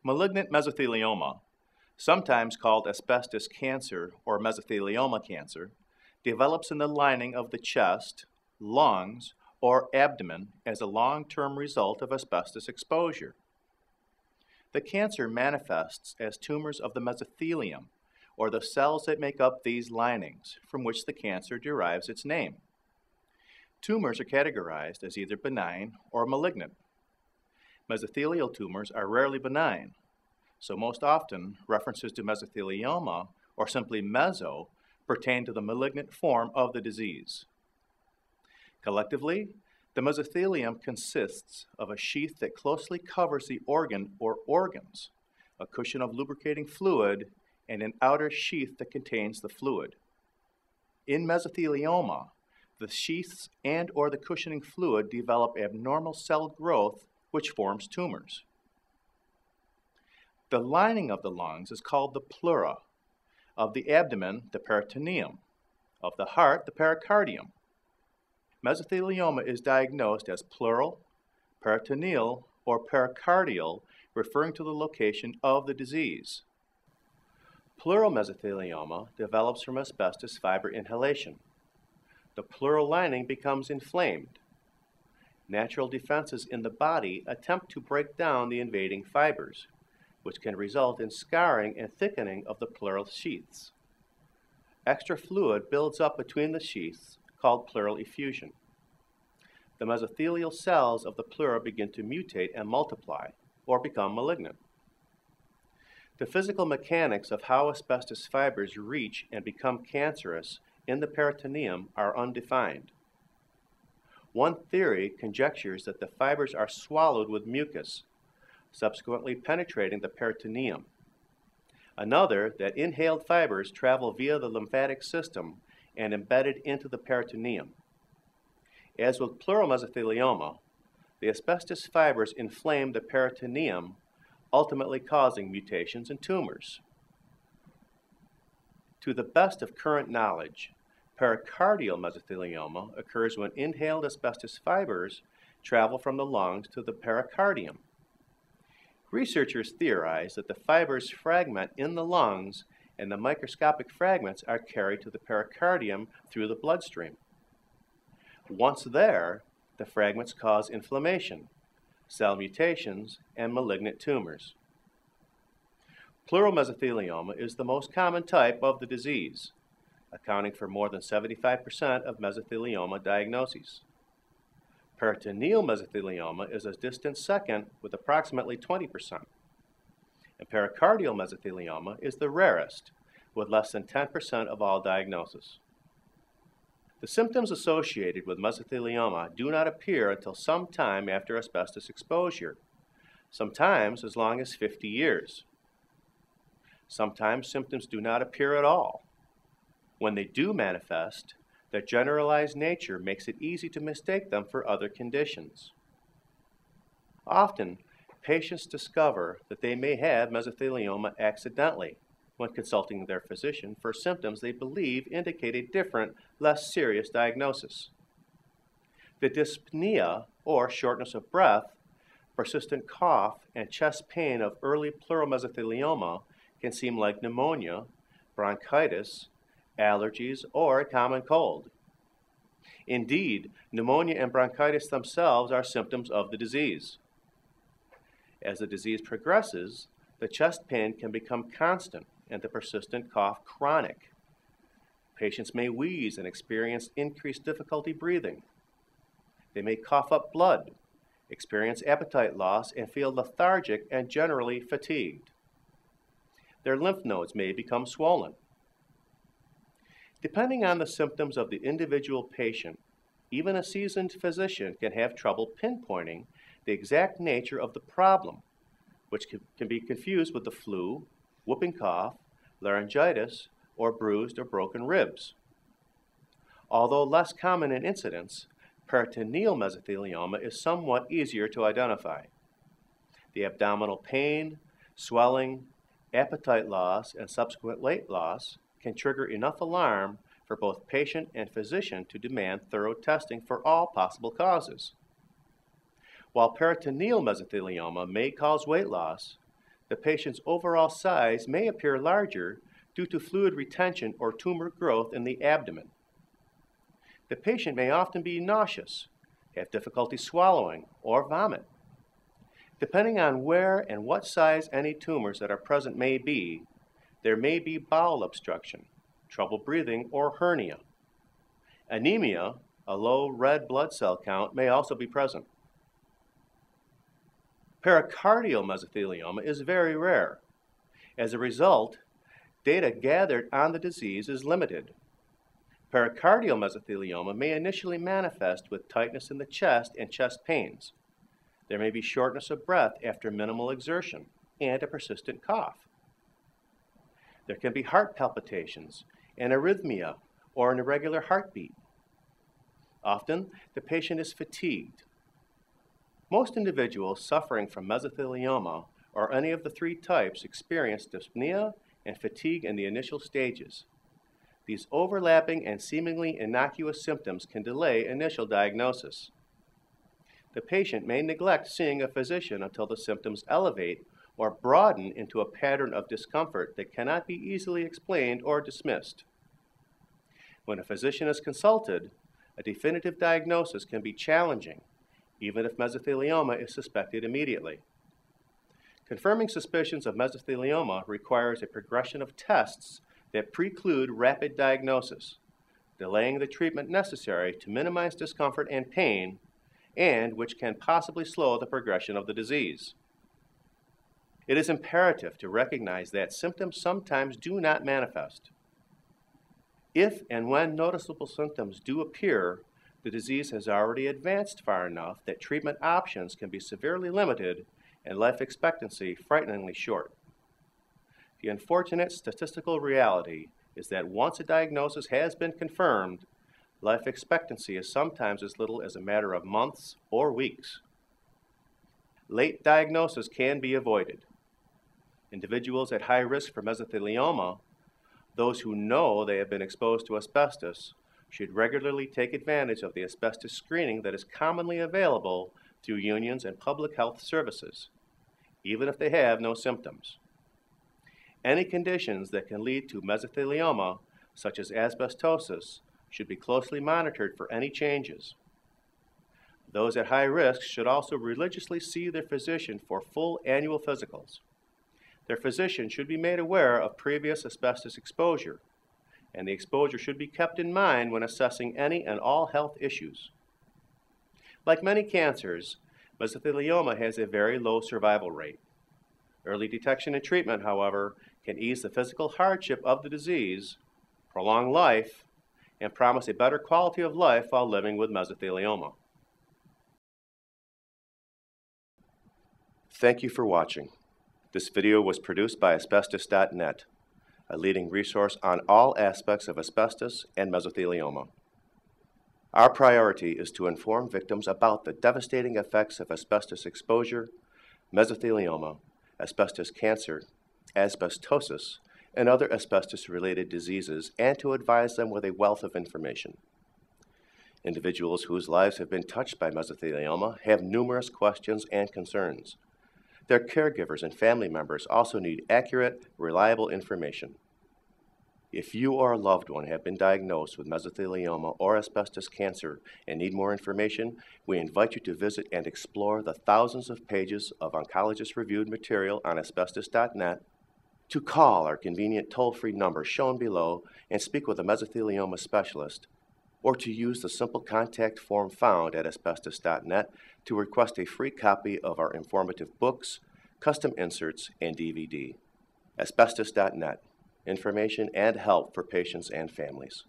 Malignant mesothelioma, sometimes called asbestos cancer or mesothelioma cancer, develops in the lining of the chest, lungs, or abdomen as a long-term result of asbestos exposure. The cancer manifests as tumors of the mesothelium, or the cells that make up these linings, from which the cancer derives its name. Tumors are categorized as either benign or malignant. Mesothelial tumors are rarely benign, so most often references to mesothelioma, or simply meso, pertain to the malignant form of the disease. Collectively, the mesothelium consists of a sheath that closely covers the organ or organs, a cushion of lubricating fluid, and an outer sheath that contains the fluid. In mesothelioma, the sheaths and/or the cushioning fluid develop abnormal cell growth, which forms tumors. The lining of the lungs is called the pleura, of the abdomen, the peritoneum, of the heart, the pericardium. Mesothelioma is diagnosed as pleural, peritoneal, or pericardial, referring to the location of the disease. Pleural mesothelioma develops from asbestos fiber inhalation. The pleural lining becomes inflamed. Natural defenses in the body attempt to break down the invading fibers, which can result in scarring and thickening of the pleural sheaths. Extra fluid builds up between the sheaths, called pleural effusion. The mesothelial cells of the pleura begin to mutate and multiply, or become malignant. The physical mechanics of how asbestos fibers reach and become cancerous in the peritoneum are undefined. One theory conjectures that the fibers are swallowed with mucus, subsequently penetrating the peritoneum. Another, that inhaled fibers travel via the lymphatic system and embedded into the peritoneum. As with pleural mesothelioma, the asbestos fibers inflame the peritoneum, ultimately causing mutations and tumors. To the best of current knowledge, pericardial mesothelioma occurs when inhaled asbestos fibers travel from the lungs to the pericardium. Researchers theorize that the fibers fragment in the lungs and the microscopic fragments are carried to the pericardium through the bloodstream. Once there, the fragments cause inflammation, cell mutations, and malignant tumors. Pleural mesothelioma is the most common type of the disease, accounting for more than 75% of mesothelioma diagnoses. Peritoneal mesothelioma is a distant second with approximately 20%, and pericardial mesothelioma is the rarest, with less than 10% of all diagnoses. The symptoms associated with mesothelioma do not appear until some time after asbestos exposure, sometimes as long as 50 years. Sometimes symptoms do not appear at all. When they do manifest, their generalized nature makes it easy to mistake them for other conditions. Often, patients discover that they may have mesothelioma accidentally when consulting their physician for symptoms they believe indicate a different, less serious diagnosis. The dyspnea, or shortness of breath, persistent cough, and chest pain of early pleural mesothelioma can seem like pneumonia, bronchitis, allergies, or a common cold. Indeed, pneumonia and bronchitis themselves are symptoms of the disease. As the disease progresses, the chest pain can become constant and the persistent cough chronic. Patients may wheeze and experience increased difficulty breathing. They may cough up blood, experience appetite loss, and feel lethargic and generally fatigued. Their lymph nodes may become swollen. Depending on the symptoms of the individual patient, even a seasoned physician can have trouble pinpointing the exact nature of the problem, which can be confused with the flu, whooping cough, laryngitis, or bruised or broken ribs. Although less common in incidence, peritoneal mesothelioma is somewhat easier to identify. The abdominal pain, swelling, appetite loss, and subsequent weight loss can trigger enough alarm for both patient and physician to demand thorough testing for all possible causes. While peritoneal mesothelioma may cause weight loss, the patient's overall size may appear larger due to fluid retention or tumor growth in the abdomen. The patient may often be nauseous, have difficulty swallowing, or vomit. Depending on where and what size any tumors that are present may be, there may be bowel obstruction, trouble breathing, or hernia. Anemia, a low red blood cell count, may also be present. Pericardial mesothelioma is very rare. As a result, data gathered on the disease is limited. Pericardial mesothelioma may initially manifest with tightness in the chest and chest pains. There may be shortness of breath after minimal exertion and a persistent cough. There can be heart palpitations, an arrhythmia, or an irregular heartbeat. Often, the patient is fatigued. Most individuals suffering from mesothelioma or any of the three types experience dyspnea and fatigue in the initial stages. These overlapping and seemingly innocuous symptoms can delay initial diagnosis. The patient may neglect seeing a physician until the symptoms elevate or broaden into a pattern of discomfort that cannot be easily explained or dismissed. When a physician is consulted, a definitive diagnosis can be challenging, even if mesothelioma is suspected immediately. Confirming suspicions of mesothelioma requires a progression of tests that preclude rapid diagnosis, delaying the treatment necessary to minimize discomfort and pain, and which can possibly slow the progression of the disease. It is imperative to recognize that symptoms sometimes do not manifest. If and when noticeable symptoms do appear, the disease has already advanced far enough that treatment options can be severely limited and life expectancy frighteningly short. The unfortunate statistical reality is that once a diagnosis has been confirmed, life expectancy is sometimes as little as a matter of months or weeks. Late diagnosis can be avoided. Individuals at high risk for mesothelioma, those who know they have been exposed to asbestos, should regularly take advantage of the asbestos screening that is commonly available through unions and public health services, even if they have no symptoms. Any conditions that can lead to mesothelioma, such as asbestosis, should be closely monitored for any changes. Those at high risk should also religiously see their physician for full annual physicals. Their physician should be made aware of previous asbestos exposure, and the exposure should be kept in mind when assessing any and all health issues. Like many cancers, mesothelioma has a very low survival rate. Early detection and treatment, however, can ease the physical hardship of the disease, prolong life, and promise a better quality of life while living with mesothelioma. Thank you for watching. This video was produced by Asbestos.Net, a leading resource on all aspects of asbestos and mesothelioma. Our priority is to inform victims about the devastating effects of asbestos exposure, mesothelioma, asbestos cancer, asbestosis, and other asbestos-related diseases, and to advise them with a wealth of information. Individuals whose lives have been touched by mesothelioma have numerous questions and concerns. Their caregivers and family members also need accurate, reliable information. If you or a loved one have been diagnosed with mesothelioma or asbestos cancer and need more information, we invite you to visit and explore the thousands of pages of oncologist-reviewed material on Asbestos.net, to call our convenient toll-free number shown below and speak with a mesothelioma specialist, or to use the simple contact form found at Asbestos.net to request a free copy of our informative books, custom inserts, and DVD. Asbestos.net. Information and help for patients and families.